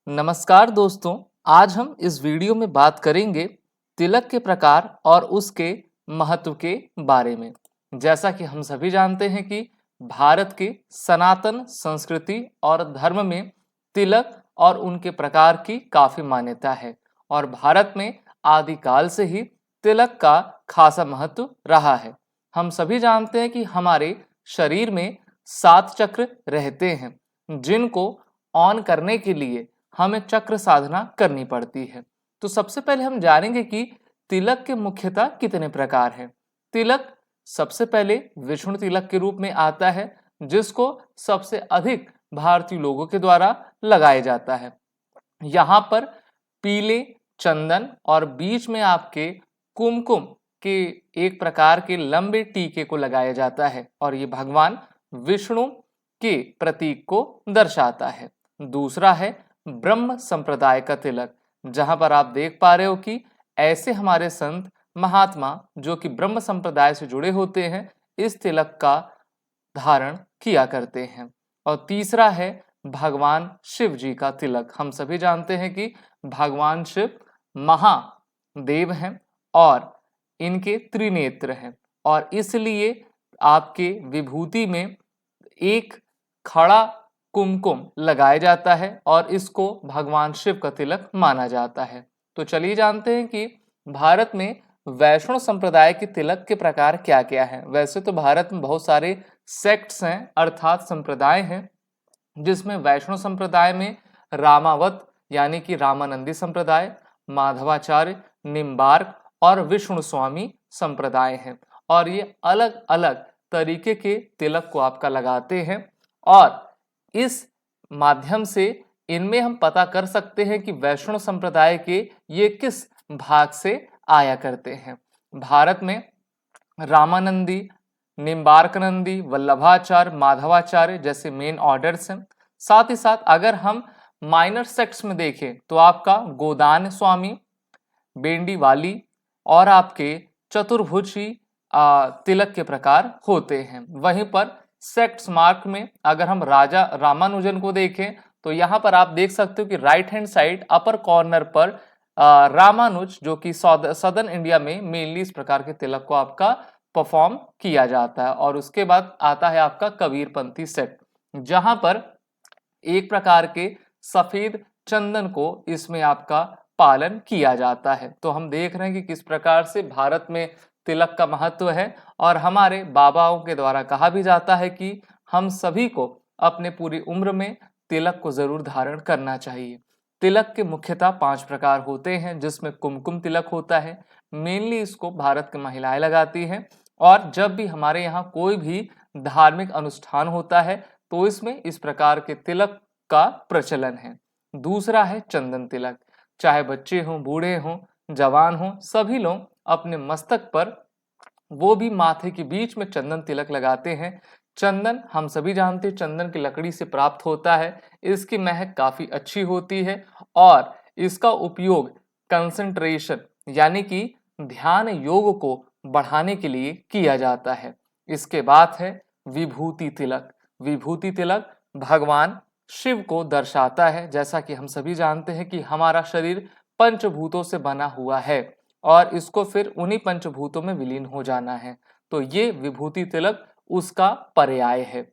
नमस्कार दोस्तों, आज हम इस वीडियो में बात करेंगे तिलक के प्रकार और उसके महत्व के बारे में। जैसा कि हम सभी जानते हैं कि भारत के सनातन संस्कृति और धर्म में तिलक और उनके प्रकार की काफी मान्यता है और भारत में आदिकाल से ही तिलक का खासा महत्व रहा है। हम सभी जानते हैं कि हमारे शरीर में 7 चक्र रहते हैं, जिनको ऑन करने के लिए हमें चक्र साधना करनी पड़ती है। तो सबसे पहले हम जानेंगे कि तिलक के मुख्यतः कितने प्रकार हैं। तिलक सबसे पहले विष्णु तिलक के रूप में आता है, जिसको सबसे अधिक भारतीय लोगों के द्वारा लगाया जाता है। यहाँ पर पीले चंदन और बीच में आपके कुमकुम के एक प्रकार के लंबे टीके को लगाया जाता है और ये भगवान विष्णु के प्रतीक को दर्शाता है। दूसरा है ब्रह्म संप्रदाय का तिलक, जहां पर आप देख पा रहे हो कि ऐसे हमारे संत महात्मा जो कि ब्रह्म संप्रदाय से जुड़े होते हैं, इस तिलक का धारण किया करते हैं। और तीसरा है भगवान शिव जी का तिलक। हम सभी जानते हैं कि भगवान शिव महादेव हैं और इनके त्रिनेत्र हैं और इसलिए आपके विभूति में एक खड़ा कुमकुम लगाया जाता है और इसको भगवान शिव का तिलक माना जाता है। तो चलिए जानते हैं कि भारत में वैष्णव संप्रदाय के तिलक के प्रकार क्या क्या हैं। वैसे तो भारत में बहुत सारे सेक्ट्स हैं अर्थात संप्रदाय हैं, जिसमें वैष्णव संप्रदाय में रामावत यानी कि रामानंदी संप्रदाय, माधवाचार्य, निम्बार्क और विष्णु स्वामी संप्रदाय हैं और ये अलग अलग तरीके के तिलक को आपका लगाते हैं और इस माध्यम से इनमें हम पता कर सकते हैं कि वैष्णव संप्रदाय के ये किस भाग से आया करते हैं। भारत में रामानंदी, निम्बार्कनंदी, वल्लभाचार्य, माधवाचार्य जैसे मेन ऑर्डर्स हैं। साथ ही साथ अगर हम माइनर सेक्ट्स में देखें तो आपका गोदान स्वामी, बेंडी वाली और आपके चतुर्भुजी तिलक के प्रकार होते हैं। वहीं पर सेक्ट्स मार्क में अगर हम राजा रामानुजन को देखें तो यहाँ पर आप देख सकते हो कि right hand side upper corner पर रामानुज जो कि सदर्न इंडिया में मेनली इस प्रकार के तिलक को आपका परफॉर्म किया जाता है। और उसके बाद आता है आपका कबीरपंथी सेट, जहां पर एक प्रकार के सफेद चंदन को इसमें आपका पालन किया जाता है। तो हम देख रहे हैं कि किस प्रकार से भारत में तिलक का महत्व है और हमारे बाबाओं के द्वारा कहा भी जाता है कि हम सभी को अपने पूरी उम्र में तिलक को जरूर धारण करना चाहिए। तिलक के मुख्यतः 5 प्रकार होते हैं, जिसमें कुमकुम तिलक होता है। मेनली इसको भारत की महिलाएं लगाती हैं और जब भी हमारे यहाँ कोई भी धार्मिक अनुष्ठान होता है तो इसमें इस प्रकार के तिलक का प्रचलन है। दूसरा है चंदन तिलक। चाहे बच्चे हों, बूढ़े हों, जवान हों, सभी लोग अपने मस्तक पर वो भी माथे के बीच में चंदन तिलक लगाते हैं। चंदन हम सभी जानते हैं चंदन की लकड़ी से प्राप्त होता है। इसकी महक काफी अच्छी होती है और इसका उपयोग कंसंट्रेशन यानी कि ध्यान योग को बढ़ाने के लिए किया जाता है। इसके बाद है विभूति तिलक। विभूति तिलक भगवान शिव को दर्शाता है। जैसा कि हम सभी जानते हैं कि हमारा शरीर पंचभूतों से बना हुआ है और इसको फिर उन्हीं पंचभूतों में विलीन हो जाना है, तो ये विभूति तिलक उसका पर्याय है।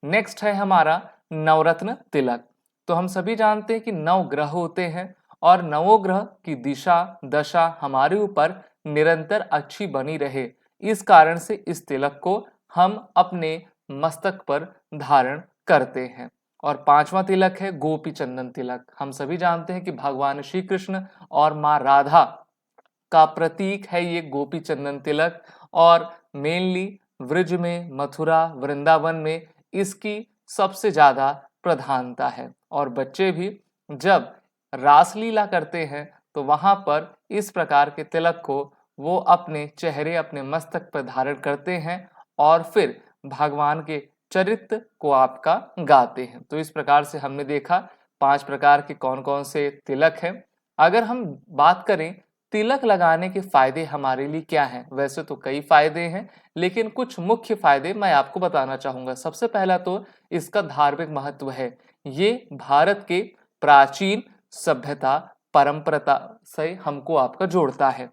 नेक्स्ट है हमारा नवरत्न तिलक। तो हम सभी जानते हैं कि 9 ग्रह होते हैं और नवों ग्रह की दिशा दशा हमारे ऊपर निरंतर अच्छी बनी रहे, इस कारण से इस तिलक को हम अपने मस्तक पर धारण करते हैं। और 5वां तिलक है गोपी चंदन तिलक। हम सभी जानते हैं कि भगवान श्री कृष्ण और माँ राधा का प्रतीक है ये गोपी चंदन तिलक और मेनली व्रज में, मथुरा, वृंदावन में इसकी सबसे ज्यादा प्रधानता है। और बच्चे भी जब रासलीला करते हैं तो वहां पर इस प्रकार के तिलक को वो अपने चेहरे, अपने मस्तक पर धारण करते हैं और फिर भगवान के चरित्र को आपका गाते हैं। तो इस प्रकार से हमने देखा 5 प्रकार के कौन कौन से तिलक हैं। अगर हम बात करें तिलक लगाने के फायदे हमारे लिए क्या हैं, वैसे तो कई फायदे हैं लेकिन कुछ मुख्य फायदे मैं आपको बताना चाहूंगा। सबसे पहला तो इसका धार्मिक महत्व है। ये भारत के प्राचीन सभ्यता परंपरा से हमको आपका जोड़ता है।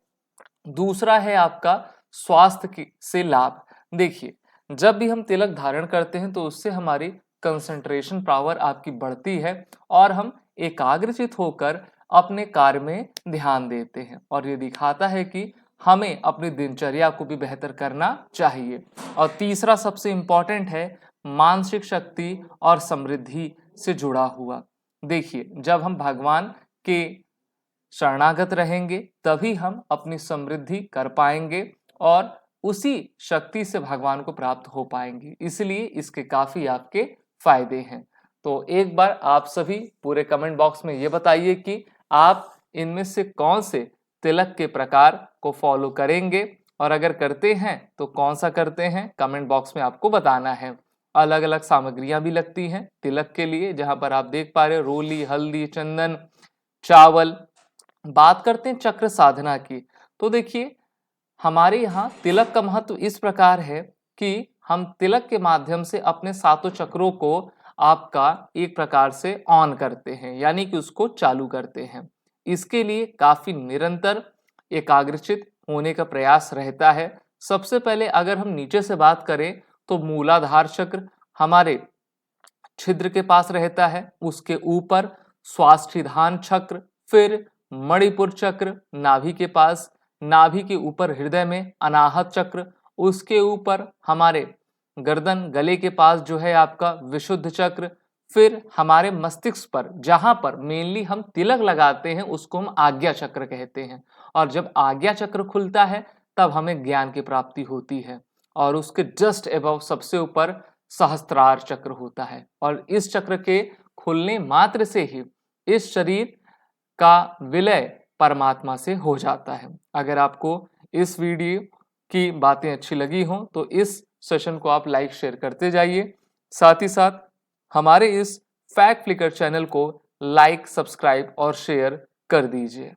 दूसरा है आपका स्वास्थ्य से लाभ। देखिए, जब भी हम तिलक धारण करते हैं तो उससे हमारी कंसंट्रेशन पावर आपकी बढ़ती है और हम एकाग्रचित होकर अपने कार्य में ध्यान देते हैं, और ये दिखाता है कि हमें अपनी दिनचर्या को भी बेहतर करना चाहिए। और तीसरा सबसे इंपॉर्टेंट है मानसिक शक्ति और समृद्धि से जुड़ा हुआ। देखिए, जब हम भगवान के शरणागत रहेंगे तभी हम अपनी समृद्धि कर पाएंगे और उसी शक्ति से भगवान को प्राप्त हो पाएंगे। इसलिए इसके काफी आपके फायदे हैं। तो एक बार आप सभी पूरे कमेंट बॉक्स में ये बताइए कि आप इनमें से कौन से तिलक के प्रकार को फॉलो करेंगे, और अगर करते हैं तो कौन सा करते हैं, कमेंट बॉक्स में आपको बताना है। अलग अलग सामग्रियां भी लगती हैं तिलक के लिए, जहां पर आप देख पा रहे हो रोली, हल्दी, चंदन, चावल। बात करते हैं चक्र साधना की, तो देखिए हमारे यहाँ तिलक का महत्व इस प्रकार है कि हम तिलक के माध्यम से अपने सातों चक्रों को आपका एक प्रकार से ऑन करते हैं, यानी कि उसको चालू करते हैं। इसके लिए काफी निरंतर एकाग्रचित होने का प्रयास रहता है। सबसे पहले अगर हम नीचे से बात करें तो मूलाधार चक्र हमारे छिद्र के पास रहता है, उसके ऊपर स्वाष्ठिधान चक्र, फिर मणिपुर चक्र नाभि के पास, नाभि के ऊपर हृदय में अनाहत चक्र, उसके ऊपर हमारे गर्दन गले के पास जो है आपका विशुद्ध चक्र, फिर हमारे मस्तिष्क पर जहां पर मेनली हम तिलक लगाते हैं उसको हम आज्ञा चक्र कहते हैं। और जब आज्ञा चक्र खुलता है तब हमें ज्ञान की प्राप्ति होती है। और उसके जस्ट एबव सबसे ऊपर सहस्त्रार चक्र होता है, और इस चक्र के खुलने मात्र से ही इस शरीर का विलय परमात्मा से हो जाता है। अगर आपको इस वीडियो की बातें अच्छी लगी हो तो इस सेशन को आप लाइक शेयर करते जाइए। साथ ही साथ हमारे इस फैक्ट फ्लिकर चैनल को लाइक, सब्सक्राइब और शेयर कर दीजिए।